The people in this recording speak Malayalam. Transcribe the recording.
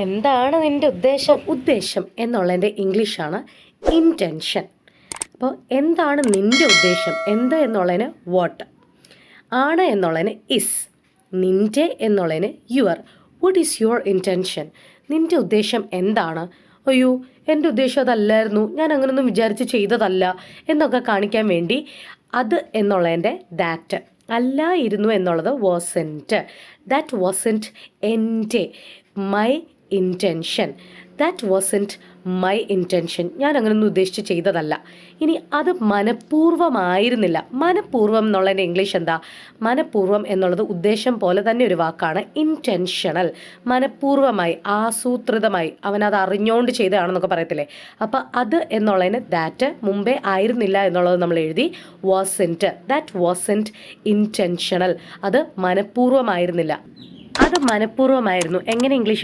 എന്താണ് നിന്റെ ഉദ്ദേശം? ഉദ്ദേശം എന്നുള്ളതിൻ്റെ ഇംഗ്ലീഷാണ് ഇൻറ്റൻഷൻ. അപ്പോൾ എന്താണ് നിന്റെ ഉദ്ദേശം? എന്ത് എന്നുള്ളതിന് വാട്ട്, ആണ് എന്നുള്ളതിന് ഇസ്, നിന്റെ എന്നുള്ളതിന് your. What is your intention? നിന്റെ ഉദ്ദേശം എന്താണ്? അയ്യോ എൻ്റെ ഉദ്ദേശം അതല്ലായിരുന്നു, ഞാൻ അങ്ങനെയൊന്നും വിചാരിച്ച് ചെയ്തതല്ല എന്നൊക്കെ കാണിക്കാൻ വേണ്ടി അത് എന്നുള്ളതിൻ്റെ ദാറ്റ്, അല്ലായിരുന്നു എന്നുള്ളത് വാസൻറ്റ്. ദാറ്റ് വാസൻറ്റ് എൻ്റെ, my intention. That wasn't my intention. ഞാൻ അങ്ങനെയൊന്നും ഉദ്ദേശിച്ച് ചെയ്തതല്ല. ഇനി അത് മനഃപൂർവ്വമായിരുന്നില്ല. മനഃപൂർവ്വം എന്നുള്ളതിൻ്റെ ഇംഗ്ലീഷ് എന്താ? മനഃപൂർവ്വം എന്നുള്ളത് ഉദ്ദേശം പോലെ തന്നെ ഒരു വാക്കാണ് ഇൻറ്റൻഷണൽ. മനഃപൂർവ്വമായി, ആസൂത്രിതമായി, അവനത് അറിഞ്ഞുകൊണ്ട് ചെയ്തതാണെന്നൊക്കെ പറയത്തില്ലേ. അപ്പോൾ അത് എന്നുള്ളതിന് ദാറ്റ്, മുമ്പേ ആയിരുന്നില്ല എന്നുള്ളത് നമ്മൾ എഴുതി വാസൻറ്റ്. That wasn't intentional. അത് മനഃപൂർവ്വമായിരുന്നില്ല, അത് മനഃപൂർവ്വമായിരുന്നു. എങ്ങനെ ഇംഗ്ലീഷ്